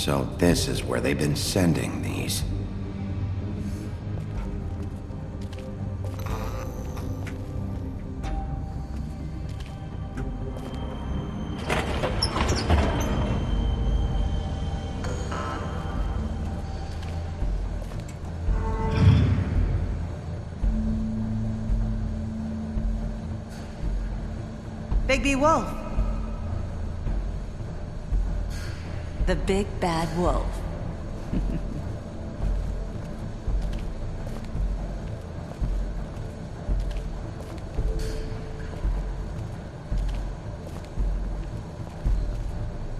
So this is where they've been sending these. Bigby Wolf. The big bad wolf.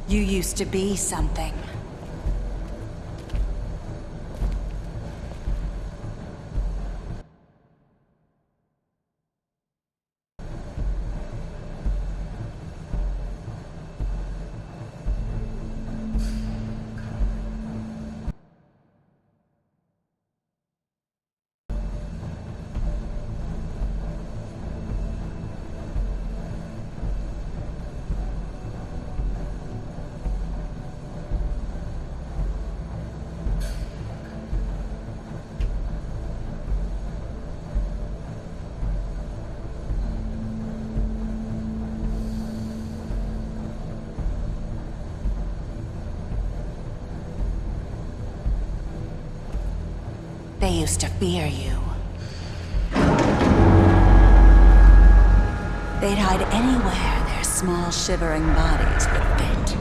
You used to be something. They used to fear you. They'd hide anywhere their small, shivering bodies would fit.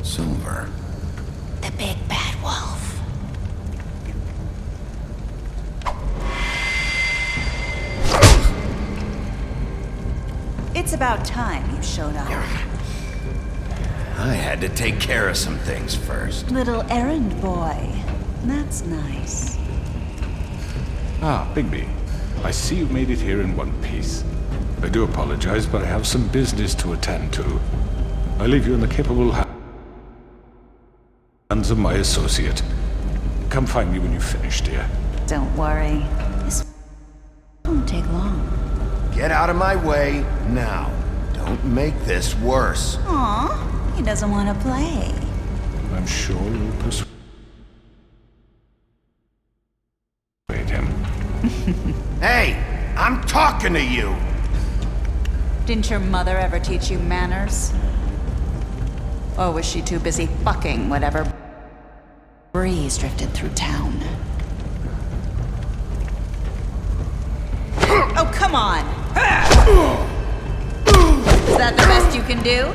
Silver. The big bad wolf. It's about time you showed up. I had to take care of some things first. Little errand boy. That's nice. Ah, Bigby. I see you made it here in one piece. I do apologize, but I have some business to attend to. I leave you in the capable hands of my associate. Come find me when you've finished, dear. Don't worry. This won't take long. Get out of my way now. Don't make this worse. Aw, he doesn't want to play. I'm sure you'll persuade him. Hey, I'm talking to you! Didn't your mother ever teach you manners? Or was she too busy fucking whatever breeze drifted through town? Oh, come on! Is that the best you can do?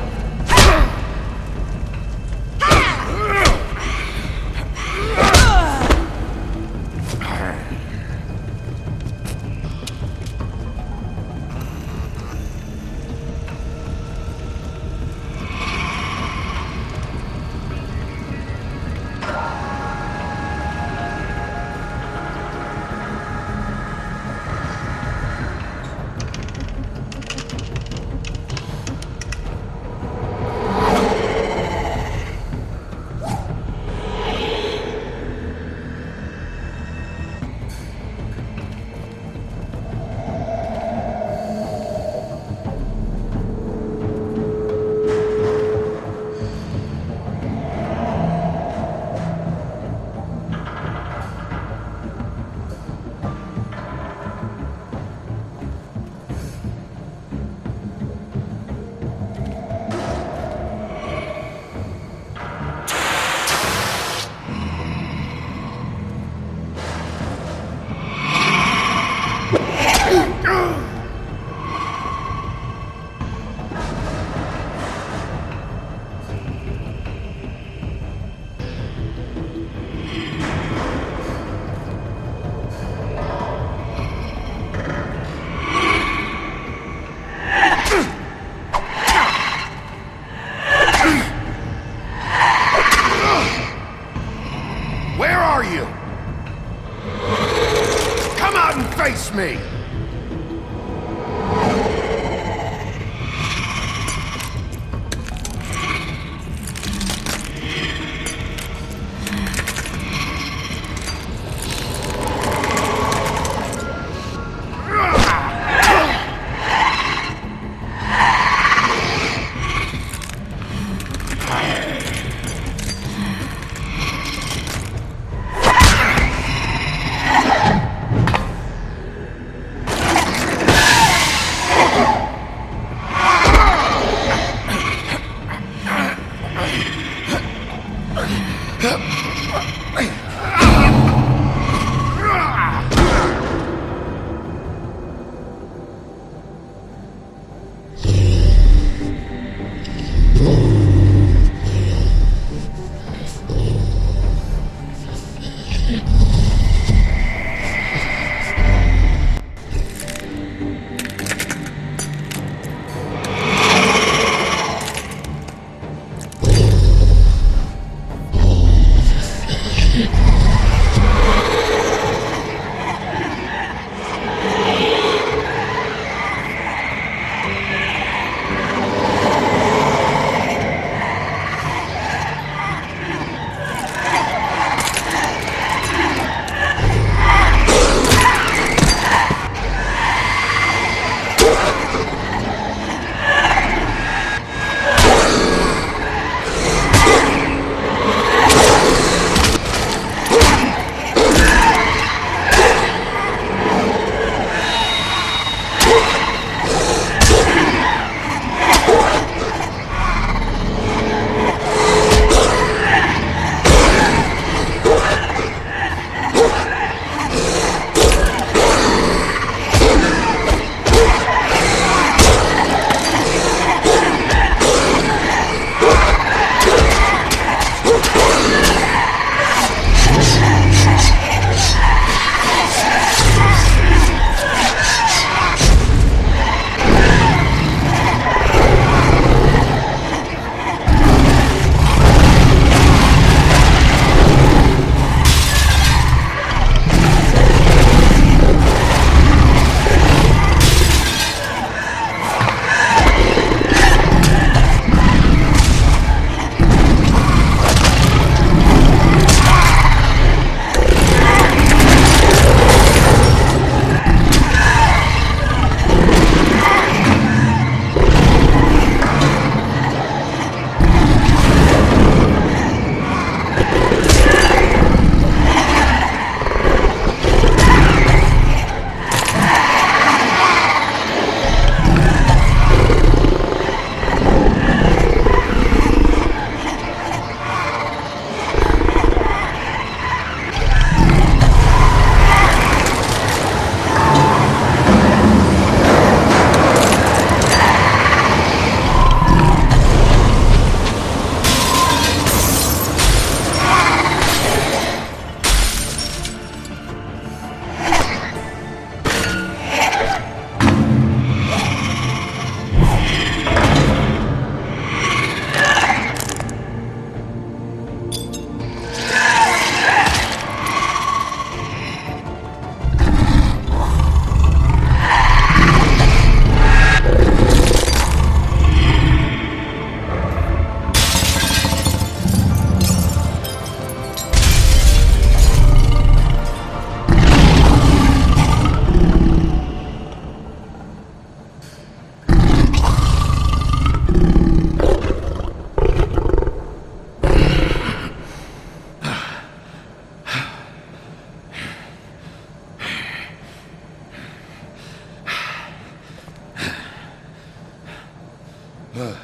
Hello,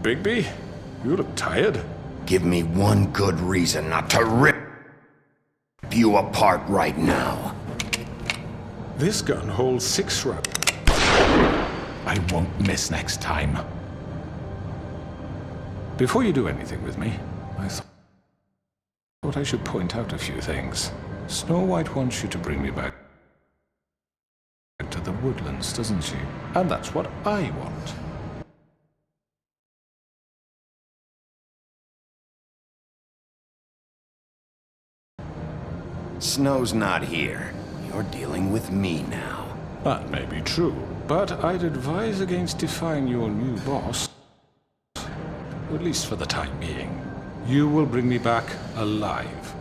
Bigby. You look tired. Give me one good reason not to rip you apart right now. This gun holds 6 rounds. I won't miss next time. Before you do anything with me, I thought I should point out a few things. Snow White wants you to bring me back to the woodlands, doesn't she? And that's what I want. Snow's not here. You're dealing with me now. That may be true, but I'd advise against defying your new boss. At least for the time being. You will bring me back alive.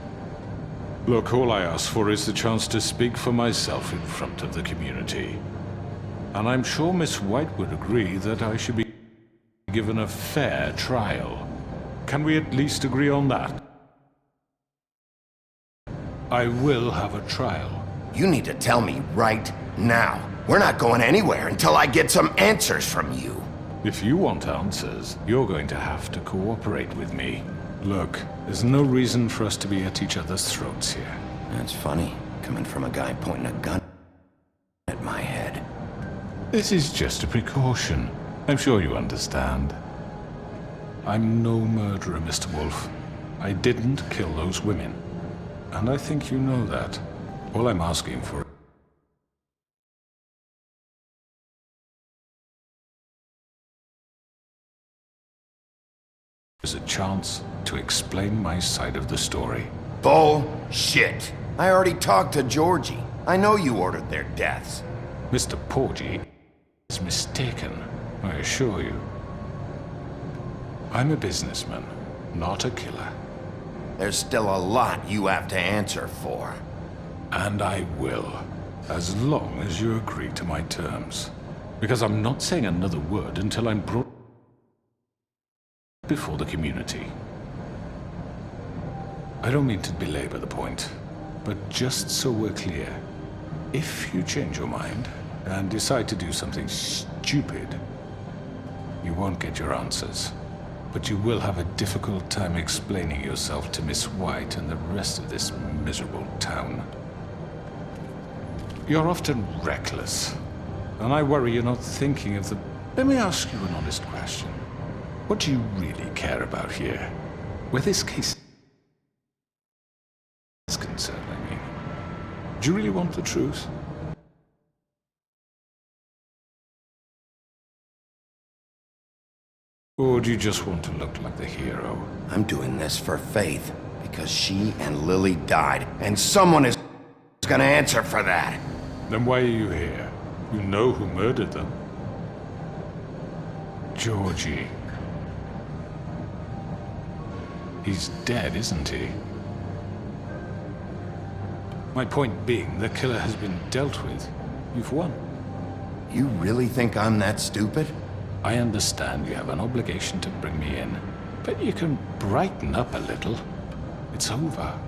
Look, all I ask for is the chance to speak for myself in front of the community. And I'm sure Miss White would agree that I should be given a fair trial. Can we at least agree on that? I will have a trial. You need to tell me right now. We're not going anywhere until I get some answers from you. If you want answers, you're going to have to cooperate with me. Look, there's no reason for us to be at each other's throats here. That's funny, coming from a guy pointing a gun at my head. This is just a precaution. I'm sure you understand. I'm no murderer, Mr. Wolf. I didn't kill those women. And I think you know that. All I'm asking for is a chance to explain my side of the story. Bullshit. I already talked to Georgie. I know you ordered their deaths. Mr. Porgy is mistaken, I assure you. I'm a businessman, not a killer. There's still a lot you have to answer for. And I will, as long as you agree to my terms. Because I'm not saying another word until I'm brought before the community. I don't mean to belabor the point, but just so we're clear, if you change your mind and decide to do something stupid, you won't get your answers. But you will have a difficult time explaining yourself to Miss White and the rest of this miserable town. You're often reckless, and I worry you're not thinking of the... Let me ask you an honest question. What do you really care about here? Where this case is concerned, I mean. Do you really want the truth? Or do you just want to look like the hero? I'm doing this for Faith, because she and Lily died, and someone is gonna answer for that. Then why are you here? You know who murdered them. Georgie. He's dead, isn't he? My point being, the killer has been dealt with. You've won. You really think I'm that stupid? I understand you have an obligation to bring me in, but you can brighten up a little. It's over.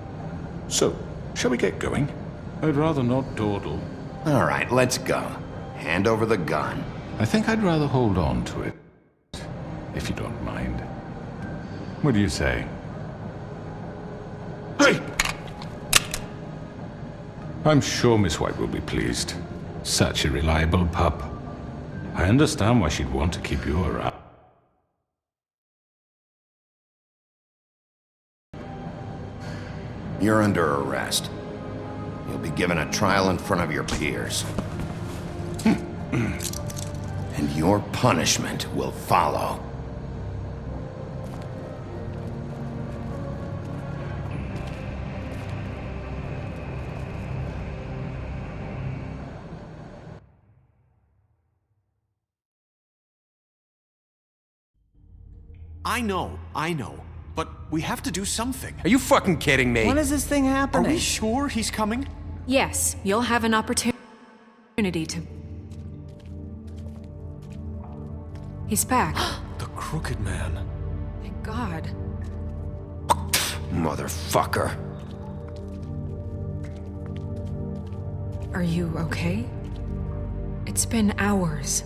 So, shall we get going? I'd rather not dawdle. All right, let's go. Hand over the gun. I think I'd rather hold on to it, if you don't mind. What do you say? Hey! I'm sure Miss White will be pleased. Such a reliable pup. I understand why she'd want to keep you around. You're under arrest. You'll be given a trial in front of your peers. And your punishment will follow. I know. But we have to do something. Are you fucking kidding me? When is this thing Are happening? we sure he's coming? Yes, you'll have an opportunity to... He's back. The Crooked Man. Thank God. Motherfucker. Are you okay? It's been hours.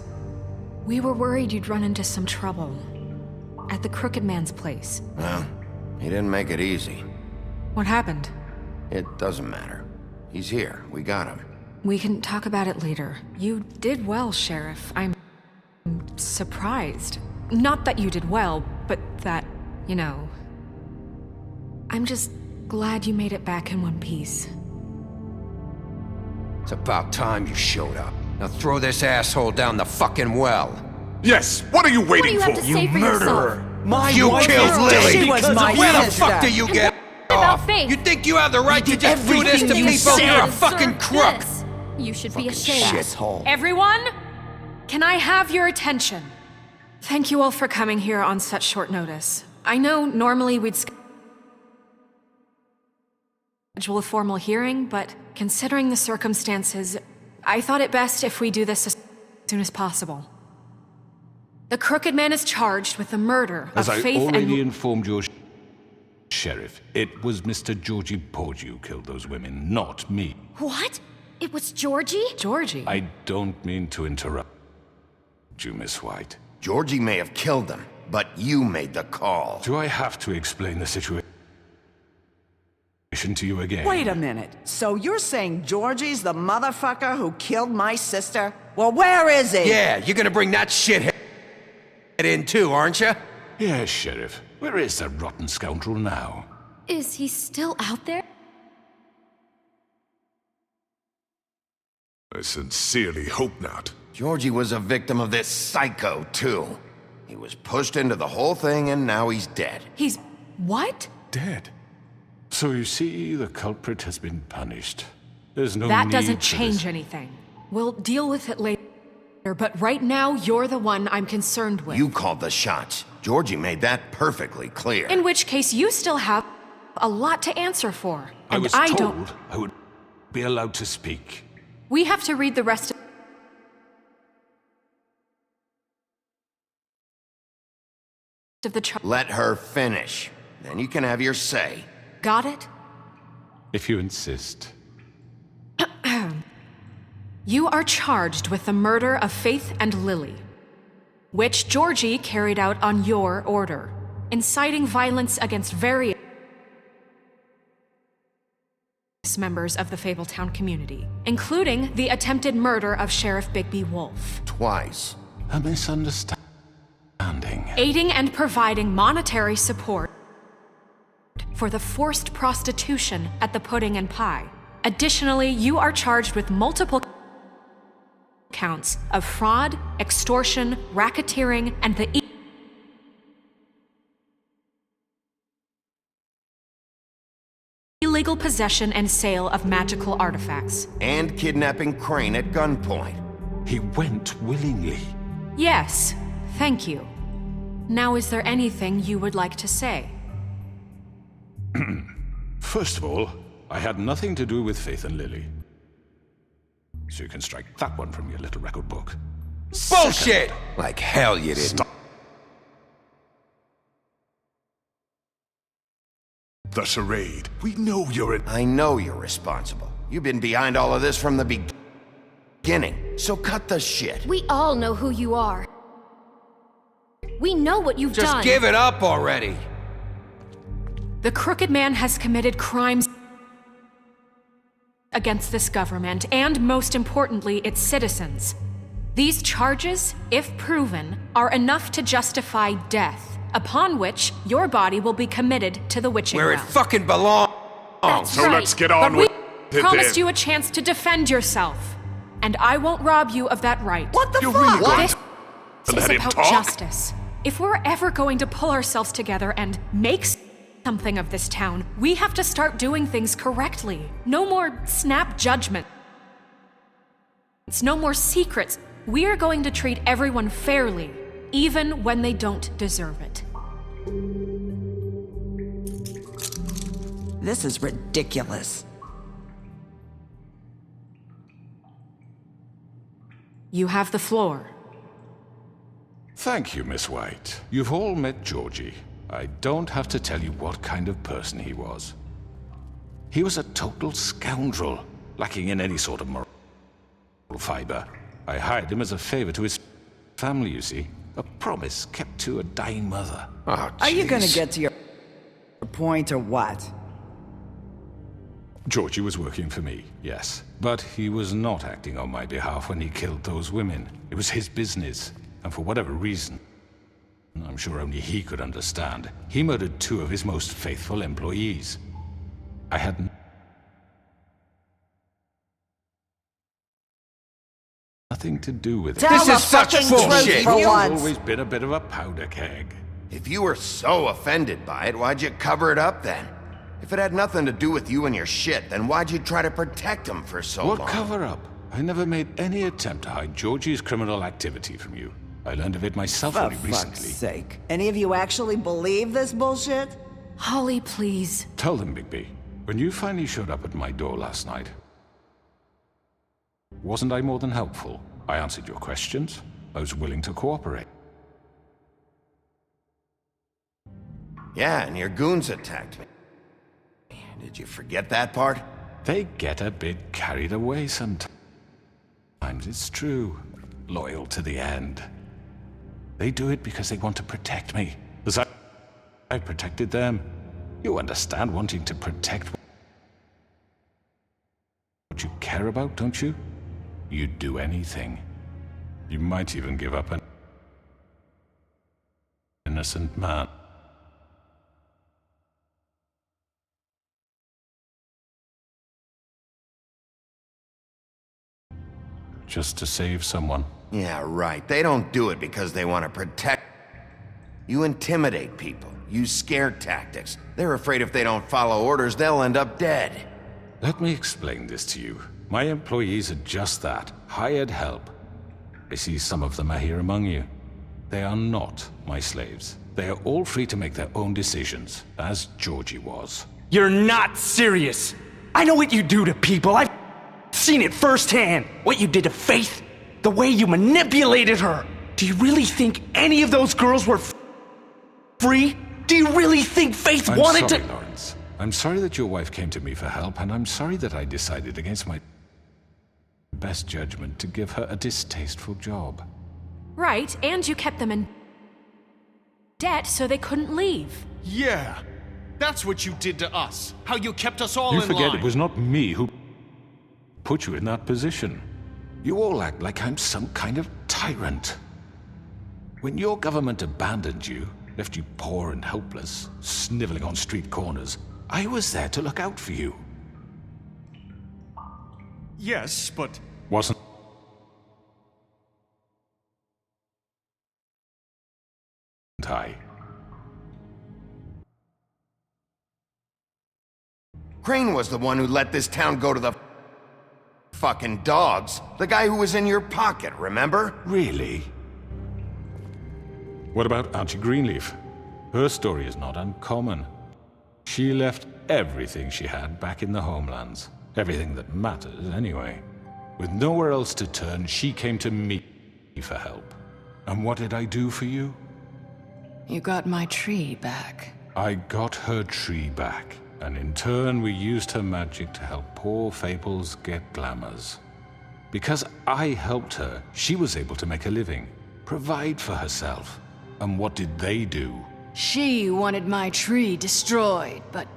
We were worried you'd run into some trouble. At the Crooked Man's place. Well, he didn't make it easy. What happened? It doesn't matter. He's here. We got him. We can talk about it later. You did well, Sheriff. I'm surprised. Not that you did well, but that, you know... I'm just glad you made it back in one piece. It's about time you showed up. Now throw this asshole down the fucking well. Yes, what are you What do waiting you have for? to say for Murderer! yourself? You killed Lily! She was my Where the sister. fuck do you get about off? Faith? You think you have the right to just do this to Everything you people? said You're a fucking deserved crook! this. You should be ashamed. Shithole. Everyone, can I have your attention? Thank you all for coming here on such short notice. I know normally we'd schedule a formal hearing, but considering the circumstances, I thought it best if we do this as soon as possible. The Crooked Man is charged with the murder As of I Faith already and... informed your sheriff, it was Mr. Georgie Porgy who killed those women, not me. What? It was Georgie? Georgie? I don't mean to interrupt you, Miss White. Georgie may have killed them, but you made the call. Do I have to explain the situation to you again? Wait a minute. So you're saying Georgie's the motherfucker who killed my sister? Well, where is he? Yeah, you're gonna bring that shithead in too, aren't you? Yes, Sheriff. Where is that rotten scoundrel now? Is he still out there? I sincerely hope not. Georgie was a victim of this psycho, too. He was pushed into the whole thing and now he's dead. He's... what? Dead. So you see, the culprit has been punished. There's no That need doesn't for change this. anything. We'll deal with it later, but right now, you're the one I'm concerned with. You called the shots. Georgie made that perfectly clear. In which case, you still have a lot to answer for. I And was I told don't... I would be allowed to speak. We have to read the rest of the charge. Let her finish. Then you can have your say. Got it? If you insist. You are charged with the murder of Faith and Lily, which Georgie carried out on your order, inciting violence against various members of the Fabletown community, including the attempted murder of Sheriff Bigby Wolf. Twice. A misunderstanding. Aiding and providing monetary support for the forced prostitution at the Pudding and Pie. Additionally, you are charged with multiple counts of fraud, extortion, racketeering, and the illegal possession and sale of magical artifacts. And kidnapping Crane at gunpoint. He went willingly. Yes, thank you. Now, is there anything you would like to say? First of all, I had nothing to do with Faith and Lily. So you can strike that one from your little record book. Bullshit! Like hell you didn't. Stop. The charade. We know you're an... I know you're responsible. You've been behind all of this from the beginning. So cut the shit. We all know who you are. We know what you've done. Just give it up already. The Crooked Man has committed crimes against this government and, most importantly, its citizens. These charges, if proven, are enough to justify death, upon which your body will be committed to the witching Where it well. fucking belongs. That's So right. let's get on But with we it promised then. you a chance to defend yourself, and I won't rob you of that right. What the You're fuck? really going This to is let him about talk? justice. If we're ever going to pull ourselves together and make something of this town, we have to start doing things correctly. No more snap judgments. No more secrets. We are going to treat everyone fairly, even when they don't deserve it. This is ridiculous. You have the floor. Thank you, Miss White. You've all met Georgie. I don't have to tell you what kind of person he was. He was a total scoundrel, lacking in any sort of moral fiber. I hired him as a favor to his family, you see. A promise kept to a dying mother. Oh, Are you gonna jeez. get to your point or what? Georgie was working for me, yes. But he was not acting on my behalf when he killed those women. It was his business, and for whatever reason, I'm sure only he could understand, he murdered 2 of his most faithful employees. I had nothing to do with it. Tell the is such fucking bullshit. truth for You've once. always been a bit of a powder keg. If you were so offended by it, why'd you cover it up then? If it had nothing to do with you and your shit, then why'd you try to protect him for so What long? cover up? I never made any attempt to hide Georgie's criminal activity from you. I learned of it myself For only fuck's recently. sake. Any of you actually believe this bullshit? Holly, please. Tell them, Bigby, when you finally showed up at my door last night, wasn't I more than helpful? I answered your questions. I was willing to cooperate. Yeah, and your goons attacked me. Did you forget that part? They get a bit carried away sometimes. It's true. Loyal to the end. They do it because they want to protect me, as I protected them. You understand wanting to protect what you care about, don't you? You'd do anything. You might even give up an innocent man. Just to save someone. Yeah, right. They don't do it because they want to protect. You intimidate people, use scare tactics. They're afraid if they don't follow orders, they'll end up dead. Let me explain this to you. My employees are just that, hired help. I see some of them are here among you. They are not my slaves. They are all free to make their own decisions, as Georgie was. You're not serious. I know what you do to people. I've seen it firsthand. What you did to Faith, the way you manipulated her. Do you really think any of those girls were free? Do you really think Faith wanted sorry, to— Lawrence. I'm sorry that your wife came to me for help, and I'm sorry that I decided against my best judgment to give her a distasteful job. Right, and you kept them in debt so they couldn't leave. Yeah, that's what you did to us. How you kept us all You in forget line. it was not me who put you in that position. You all act like I'm some kind of tyrant. When your government abandoned you, left you poor and helpless, sniveling on street corners, I was there to look out for you. Yes, but Wasn't I? Crane was the one who let this town go to the fucking dogs. The guy who was in your pocket, remember? Really? What about Auntie Greenleaf? Her story is not uncommon. She left everything she had back in the homelands. Everything that matters, anyway. With nowhere else to turn, she came to me for help. And what did I do for you? You got my tree back. I got her tree back, and in turn we used her magic to help poor Fables get glamours. Because I helped her, she was able to make a living, provide for herself. And what did they do? She wanted my tree destroyed, but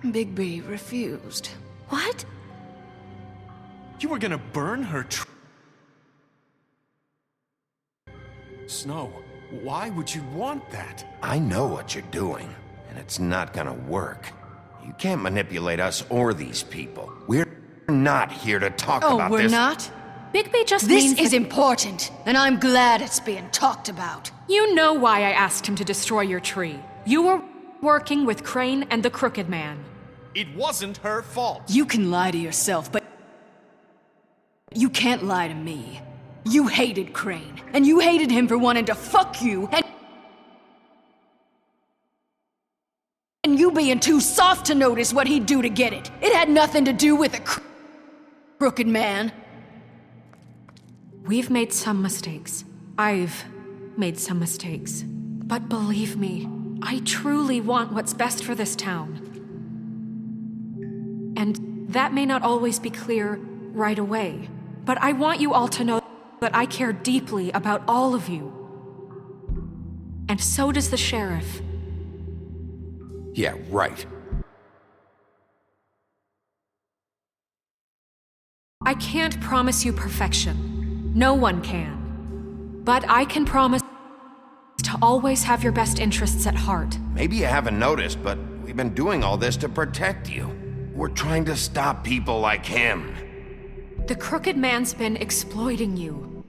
Bigby refused. What? you were gonna burn her Snow, why would you want that? I know what you're doing, and it's not gonna work. You can't manipulate us or these people. We're not here to talk about Oh, we're this. not? Bigby just This means is that important, and I'm glad it's being talked about. you know why I asked him to destroy your tree. You were working with Crane and the Crooked Man. It wasn't her fault. You can lie to yourself, but you can't lie to me. You hated Crane, and you hated him for wanting to fuck you, and you being too soft to notice what he'd do to get it. It had nothing to do with a crooked man. We've made some mistakes. I've made some mistakes. But believe me, I truly want what's best for this town. And that may not always be clear right away, but I want you all to know that I care deeply about all of you. And so does the sheriff. Yeah, right. I can't promise you perfection. No one can. But I can promise to always have your best interests at heart. Maybe you haven't noticed, but we've been doing all this to protect you. We're trying to stop people like him. The crooked man's been exploiting you.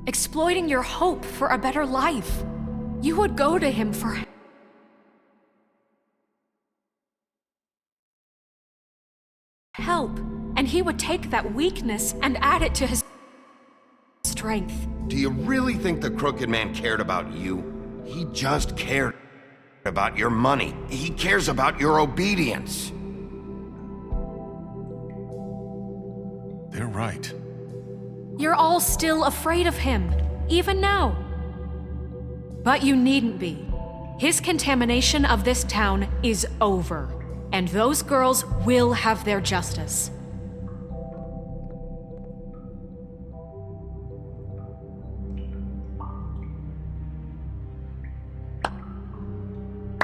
Exploiting your hope for a better life. You would go to him for help, and he would take that weakness and add it to his strength. Do you really think the crooked man cared about you? He just cared about your money. He cares about your obedience. They're right. You're all still afraid of him, even now. But you needn't be. His contamination of this town is over, and those girls will have their justice.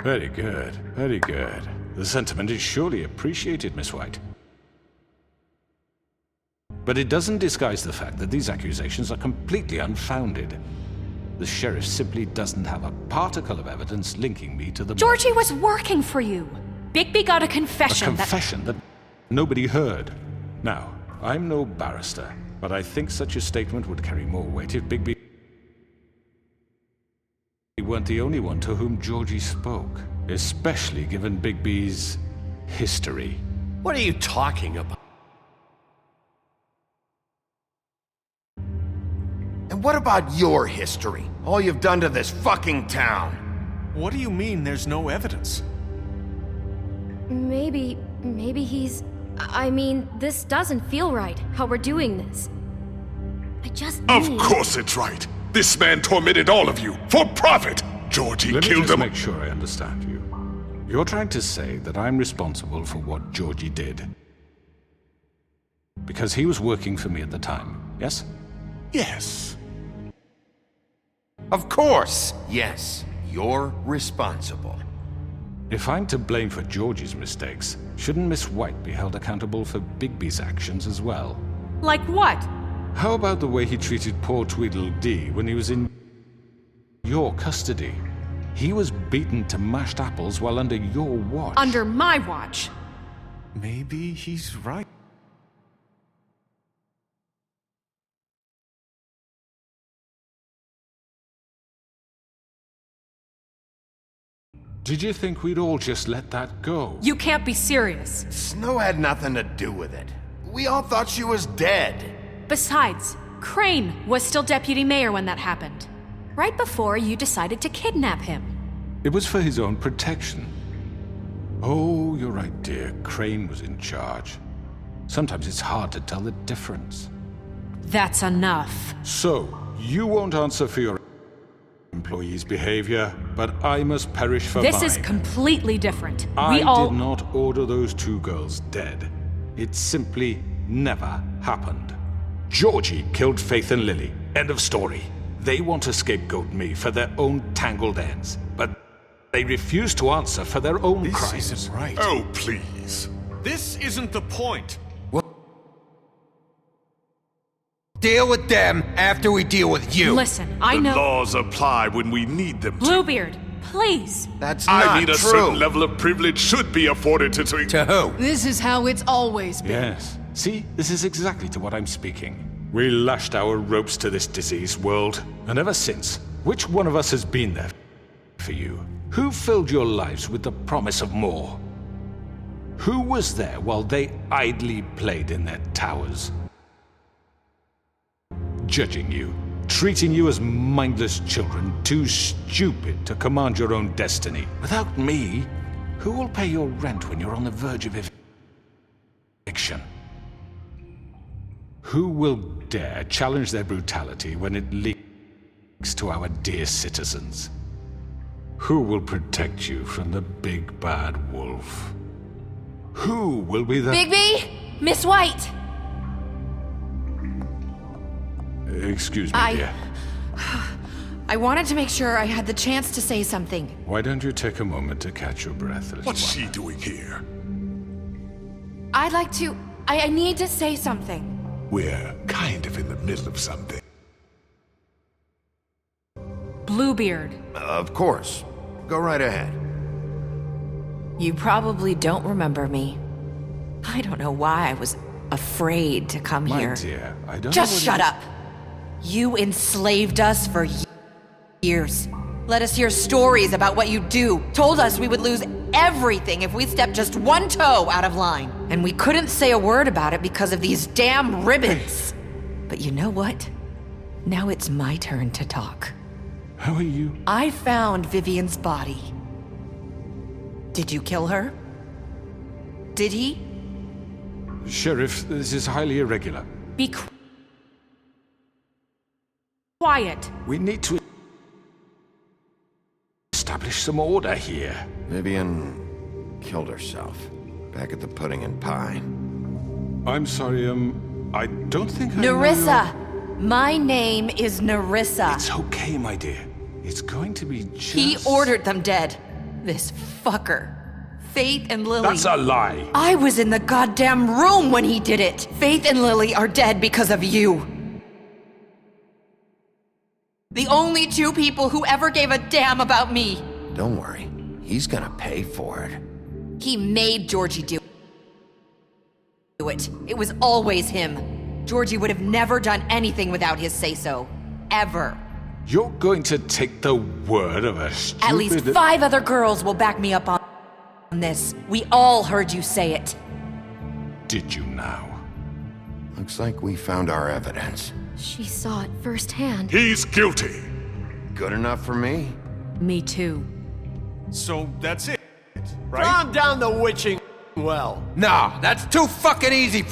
Very good, very good. The sentiment is surely appreciated, Miss White. But it doesn't disguise the fact that these accusations are completely unfounded. The sheriff simply doesn't have a particle of evidence linking me to the Georgie was working for you. Bigby got a confession. A confession that nobody heard. Now, I'm no barrister, but I think such a statement would carry more weight if Bigby weren't the only one to whom Georgie spoke, especially given Bigby's history. What are you talking about? And what about your history? All you've done to this fucking town? What do you mean there's no evidence? Maybe he's... I mean, this doesn't feel right, how we're doing this. I just Of need... course it's right. This man tormented all of you, for profit! Georgie Let me killed just them. make sure I understand you. You're trying to say that I'm responsible for what Georgie did. Because he was working for me at the time, yes? Yes. Of course, yes. You're responsible. If I'm to blame for Georgie's mistakes, shouldn't Miss White be held accountable for Bigby's actions as well? Like what? How about the way he treated poor Tweedledee when he was in your custody? He was beaten to mashed apples while under your watch. Under my watch. Maybe he's right. Did you think we'd all just let that go? You can't be serious. Snow had nothing to do with it. We all thought she was dead. Besides, Crane was still deputy mayor when that happened. Right before you decided to kidnap him. It was for his own protection. Oh, you're right, dear. Crane was in charge. Sometimes it's hard to tell the difference. That's enough. So, you won't answer for your employees' behavior, but I must perish for mine. This is completely different. I did not order those two girls dead. It simply never happened. Georgie killed Faith and Lily. End of story. They want to scapegoat me for their own tangled ends, but they refuse to answer for their own crimes. This isn't right. Oh, please. This isn't the point. Deal with them after we deal with you. Listen, I The know... laws apply when we need them to. Bluebeard, please. That's not I mean, a true. certain level of privilege should be afforded to... To who? This is how it's always been. Yes. See, this is exactly to what I'm speaking. We lashed our ropes to this diseased world, and ever since, which one of us has been there for you? Who filled your lives with the promise of more? Who was there while they idly played in their towers? Judging you, treating you as mindless children, too stupid to command your own destiny. Without me, who will pay your rent when you're on the verge of eviction? Who will dare challenge their brutality when it leaks to our dear citizens? Who will protect you from the big bad wolf? Who will be the... Bigby! Miss White! Excuse me, dear. I wanted to make sure I had the chance to say something. Why don't you take a moment to catch your breath, little What's one? she doing here? I'd like to... I need to say something. We're kind of in the middle of something. Bluebeard. Of course. Go right ahead. You probably don't remember me. I don't know why I was afraid to come My here. dear, I don't Just know shut up! You enslaved us for years. Let us hear stories about what you do. Told us we would lose everything if we stepped just one toe out of line. And we couldn't say a word about it because of these damn ribbons. But you know what? Now it's my turn to talk. How are you? I found Vivian's body. Did you kill her? Did he? Sheriff, this is highly irregular. Be quiet. We need to establish some order here. Vivian killed herself. Back at the Pudding and Pie. I'm sorry, I don't think I Nerissa! know... My name is Nerissa. It's okay, my dear. It's going to be just... He ordered them dead. This fucker. Faith and Lily. That's a lie. I was in the goddamn room when he did it. Faith and Lily are dead because of you. The only two people who ever gave a damn about me. Don't worry. He's gonna pay for it. He made Georgie do it. It was always him. Georgie would have never done anything without his say-so. Ever. You're going to take the word of a stupid... At least 5 other girls will back me up on this. We all heard you say it. Did you now? Looks like we found our evidence. She saw it firsthand. He's guilty. Good enough for me? Me too. So that's it, right? Calm down the witching well. Nah, that's too fucking easy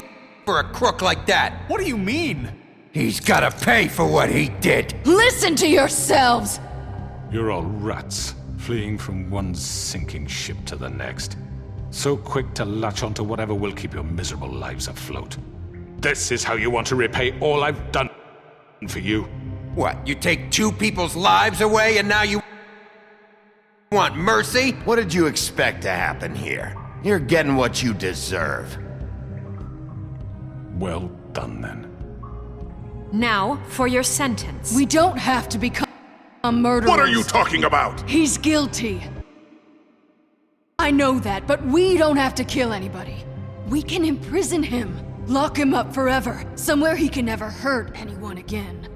for a crook like that. What do you mean? He's gotta pay for what he did. Listen to yourselves! You're all rats, fleeing from one sinking ship to the next. So quick to latch onto whatever will keep your miserable lives afloat. This is how you want to repay all I've done for you? What, you take 2 people's lives away and now you want mercy? What did you expect to happen here? You're getting what you deserve. Well done, then. Now, for your sentence. We don't have to become murderers. What are you talking about? He's guilty. I know that, but we don't have to kill anybody. We can imprison him. Lock him up forever, somewhere he can never hurt anyone again.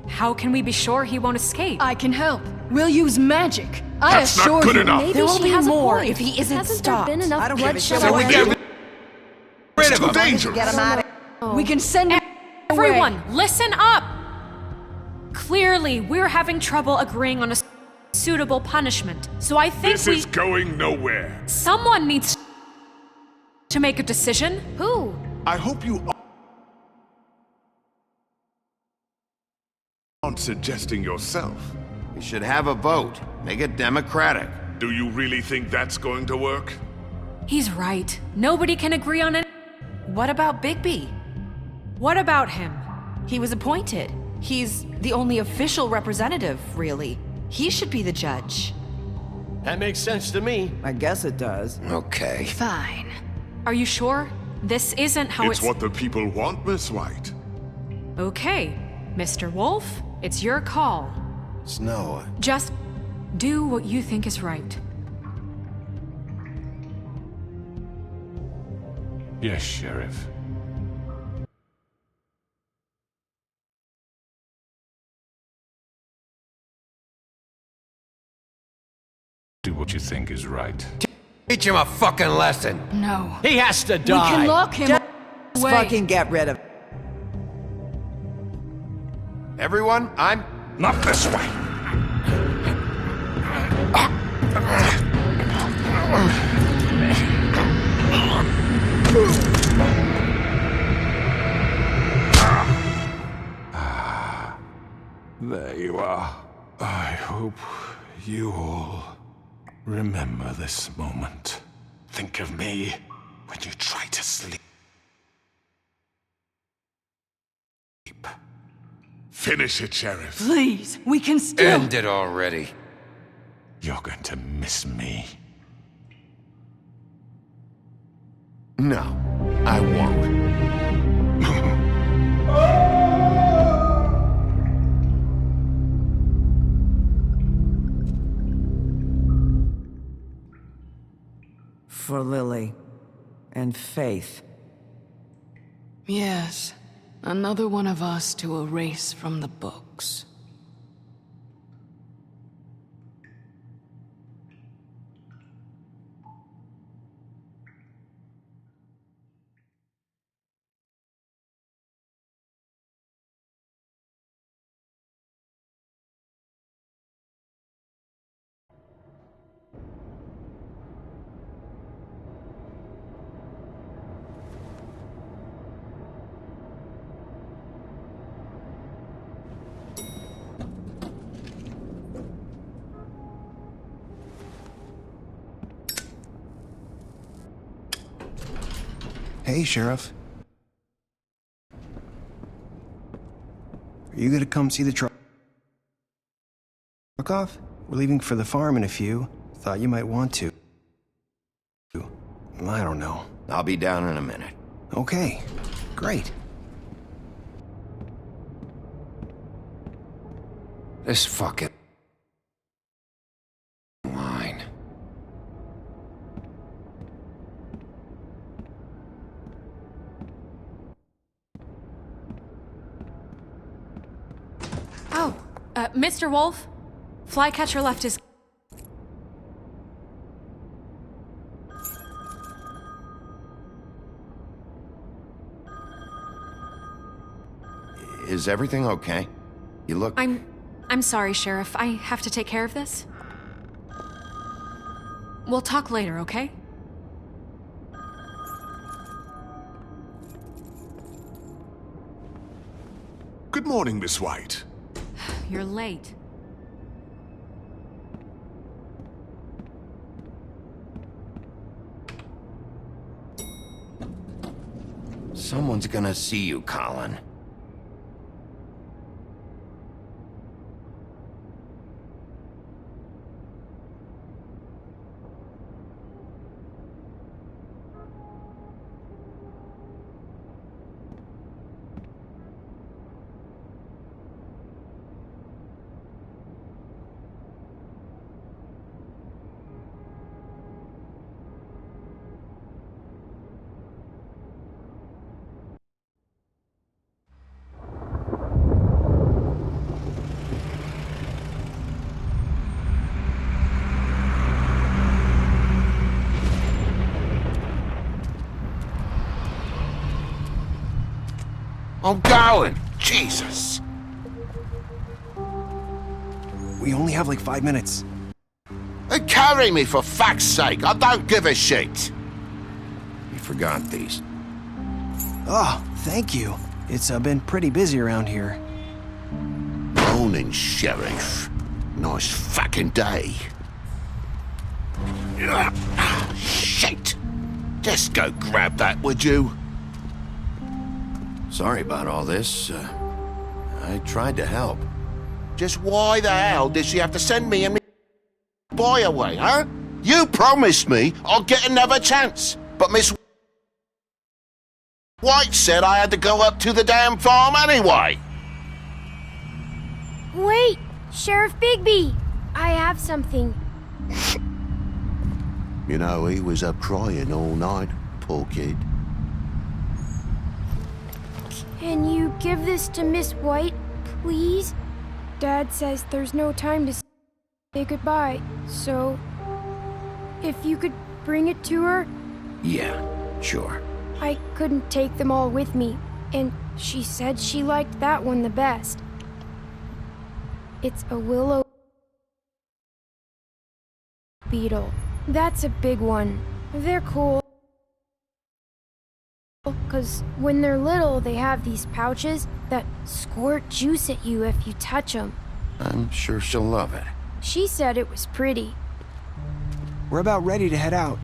How can we be sure he won't escape? I can help. We'll use magic. I That's not assure good you. enough. There will she be has a more point. if he isn't Hasn't stopped. there been enough I don't give a bloodshed shit. So we already? get rid of Too him. dangerous. Get him out of We can send him Everyone, away. listen up! Clearly, we're having trouble agreeing on a suitable punishment, so I think This is going nowhere. someone needs to make a decision. Who? I hope you aren't suggesting yourself. We should have a vote. Make it democratic. Do you really think that's going to work? He's right. Nobody can agree on it. What about Bigby? What about him? He was appointed. He's the only official representative, really. He should be the judge. That makes sense to me. I guess it does. Okay. Fine. Are you sure? This isn't how It's what the people want, Miss White. Okay, Mr. Wolf, it's your call. Snow. Just do what you think is right. Yes, Sheriff. Do what you think is right. Teach him a fucking lesson. No. He has to We die. can lock him Just away. fucking get rid of. Everyone, I'm... Not this way! There you are. I hope you all remember this moment. Think of me when you try to sleep. Finish it, Sheriff. Please, we can still... End it already. You're going to miss me. No, I won't. For Lily and Faith. Yes, another one of us to erase from the books. Hey, Sheriff. Are you gonna come see the truck off? We're leaving for the farm in a few. Thought you might want to. I don't know. I'll be down in a minute. Okay, great. This fucking line. Oh, Mr. Wolf? Flycatcher left his... Is everything okay? You look... I'm sorry, Sheriff. I have to take care of this. We'll talk later, okay? Good morning, Miss White. You're late. Someone's gonna see you, Colin. I'm going! Jesus! We only have like 5 minutes. Carry me, for fuck's sake! I don't give a shit! You forgot these. Oh, thank you. It's been pretty busy around here. Morning, Sheriff. Nice fucking day. Shit! Just go grab that, would you? Sorry about all this. I tried to help. Just why the hell did she have to send me and me boy away, huh? You promised me I'd get another chance, but Miss White said I had to go up to the damn farm anyway. Wait! Sheriff Bigby! I have something. You know, he was up crying all night, poor kid. Can you give this to Miss White, please? Dad says there's no time to say goodbye, so... if you could bring it to her? Yeah, sure. I couldn't take them all with me, and she said she liked that one the best. It's a willow beetle. That's a big one. They're cool. 'Cause when they're little, they have these pouches that squirt juice at you if you touch them. I'm sure she'll love it. She said it was pretty. We're about ready to head out.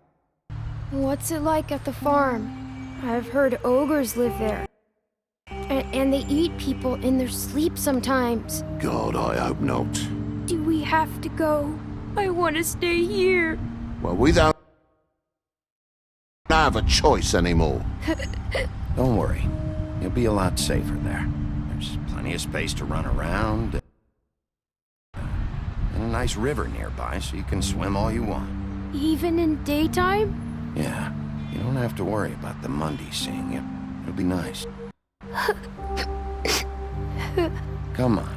What's it like at the farm? I've heard ogres live there. And they eat people in their sleep sometimes. God, I hope not. Do we have to go? I want to stay here. Well, we don't have a choice anymore. Don't worry. You'll be a lot safer there. There's plenty of space to run around. And a nice river nearby, so you can swim all you want. Even in daytime? Yeah. You don't have to worry about the Mondays seeing you. It'll be nice. Come on.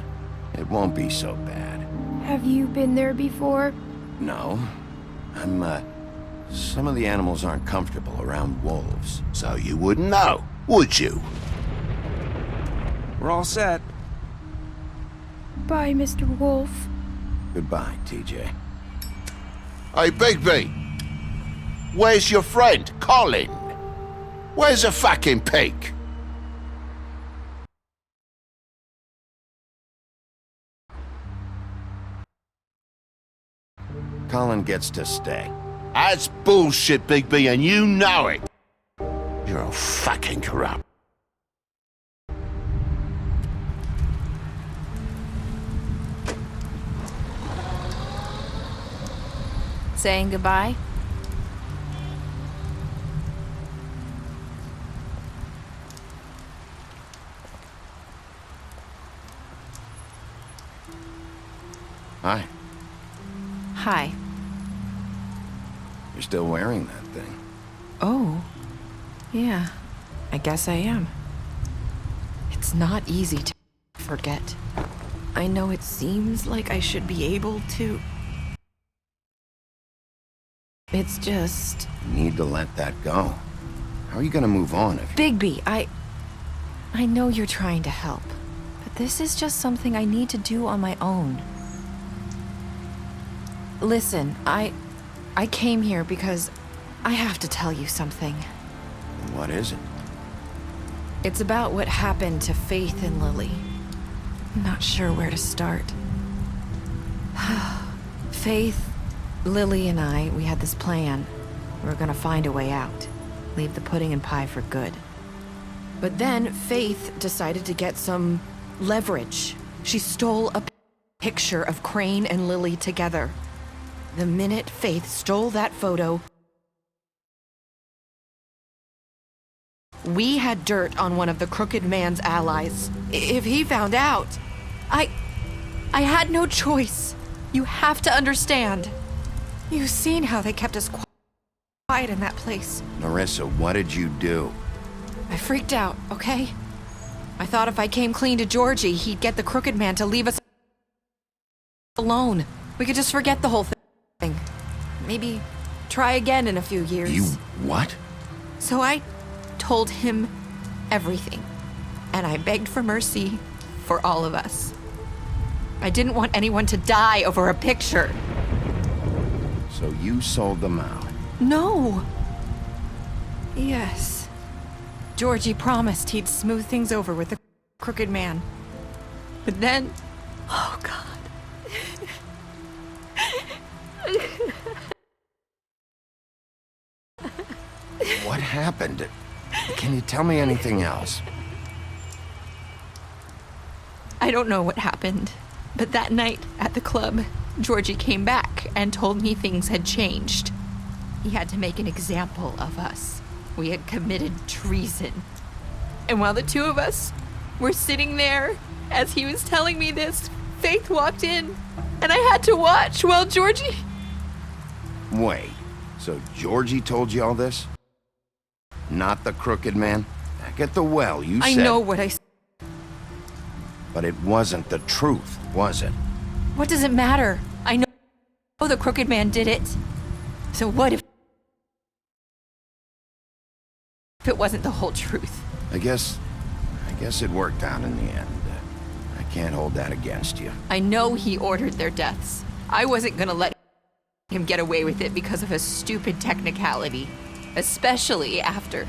It won't be so bad. Have you been there before? No. Some of the animals aren't comfortable around wolves. So you wouldn't know, would you? We're all set. Bye, Mr. Wolf. Goodbye, TJ. Hey, Bigby! Where's your friend, Colin? Where's the fucking pig? Colin gets to stay. That's bullshit, Bigby, and you know it. You're all fucking corrupt. Saying goodbye? Hi. Hi. You're still wearing that thing. Oh, yeah, I guess I am. It's not easy to forget. I know it seems like I should be able to. It's just... You need to let that go. How are you gonna move on if you... Bigby, I know you're trying to help, but this is just something I need to do on my own. Listen, I came here because I have to tell you something. What is it? It's about what happened to Faith and Lily. I'm not sure where to start. Faith, Lily, and I, we had this plan. We were gonna find a way out. Leave the pudding and pie for good. But then Faith decided to get some leverage. She stole a picture of Crane and Lily together. The minute Faith stole that photo, we had dirt on one of the crooked man's allies. If he found out, I had no choice. You have to understand. You've seen how they kept us quiet in that place. Marissa, what did you do? I freaked out, okay? I thought if I came clean to Georgie, he'd get the crooked man to leave us alone. We could just forget the whole thing. Maybe try again in a few years. You what? So I told him everything, and I begged for mercy for all of us. I didn't want anyone to die over a picture. So you sold them out? No. Yes. Georgie promised he'd smooth things over with the crooked man. But then... Oh, God. What happened? Can you tell me anything else? I don't know what happened, but that night at the club, Georgie came back and told me things had changed. He had to make an example of us. We had committed treason. And while the two of us were sitting there, as he was telling me this, Faith walked in, and I had to watch while Georgie... Wait, so Georgie told you all this? Not the crooked man? Back at the well, you said... I know what I said. But it wasn't the truth, was it? What does it matter? I know the crooked man did it. So what if it wasn't the whole truth? I guess it worked out in the end. I can't hold that against you. I know he ordered their deaths. I wasn't gonna let him get away with it because of a stupid technicality. Especially after...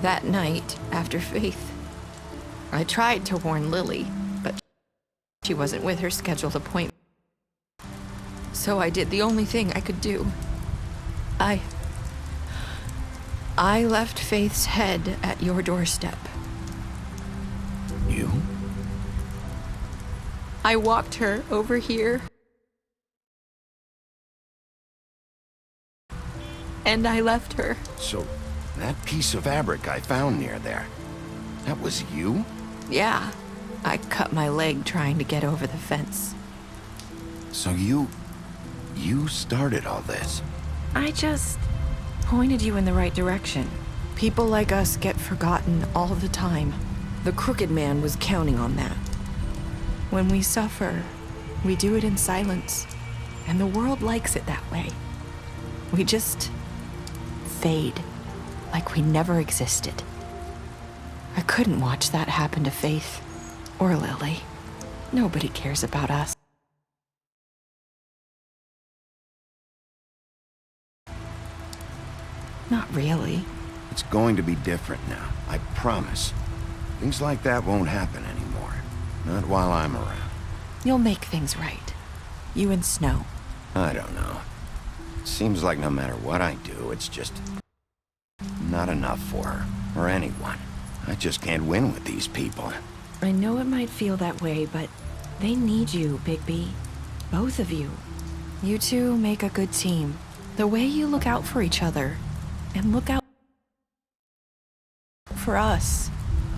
That night, after Faith, I tried to warn Lily, but she wasn't with her scheduled appointment. So I did the only thing I could do. I left Faith's head at your doorstep. You? I walked her over here. And I left her. So, that piece of fabric I found near there, that was you? Yeah. I cut my leg trying to get over the fence. So you started all this? I just pointed you in the right direction. People like us get forgotten all the time. The Crooked Man was counting on that. When we suffer, we do it in silence, and the world likes it that way. We just fade, like we never existed. I couldn't watch that happen to Faith, or Lily. Nobody cares about us. Not really. It's going to be different now, I promise. Things like that won't happen anymore. Not while I'm around. You'll make things right. You and Snow. I don't know. It seems like no matter what I do, it's just not enough for her, or anyone. I just can't win with these people. I know it might feel that way, but they need you, Bigby. Both of you. You two make a good team. The way you look out for each other, and look out for us.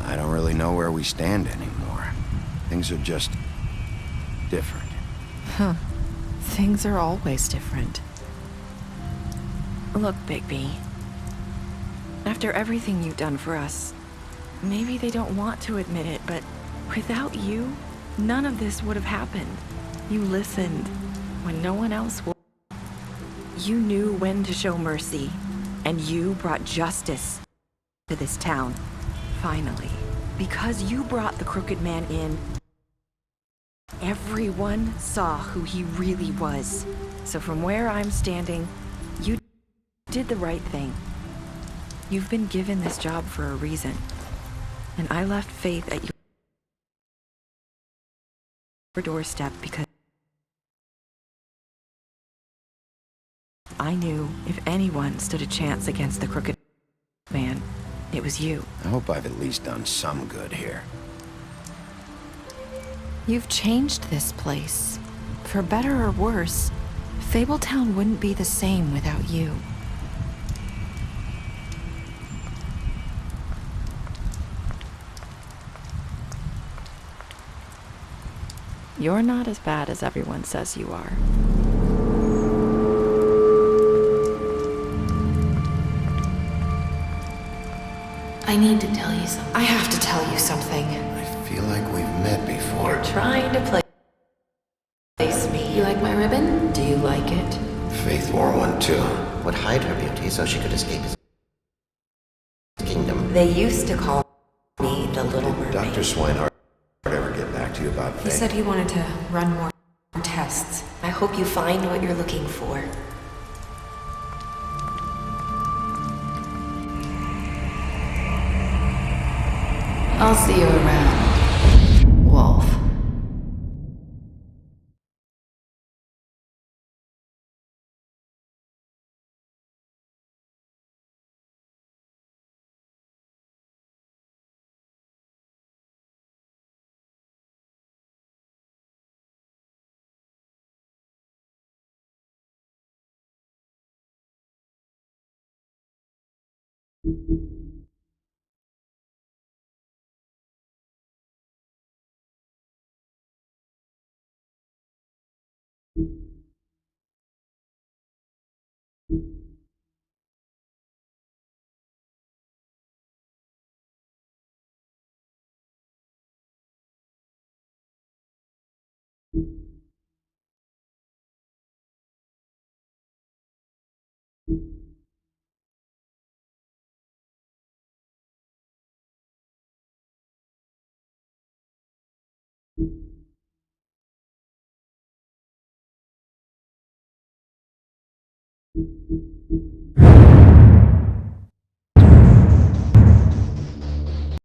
I don't really know where we stand anymore. Things are just different. Huh. Things are always different. Look, Bigby. After everything you've done for us, maybe they don't want to admit it, but without you, none of this would have happened. You listened when no one else would. You knew when to show mercy, and you brought justice to this town. Finally. Because you brought the Crooked Man in, everyone saw who he really was. So from where I'm standing, you did the right thing. You've been given this job for a reason. And I left Faith at your doorstep because I knew if anyone stood a chance against the Crooked Man, it was you. I hope I've at least done some good here. You've changed this place. For better or worse, Fabletown wouldn't be the same without you. You're not as bad as everyone says you are. I need to tell you something. I have to tell you something. I feel like we've met before. You're trying to place me. You like my ribbon? Do you like it? Faith wore one too. Would hide her beauty so she could escape his kingdom. They used to call me the Little Mermaid. Dr. Swinehart ever get back to you about Faith? He said he wanted to run more tests. I hope you find what you're looking for. I'll see you around, Wolf.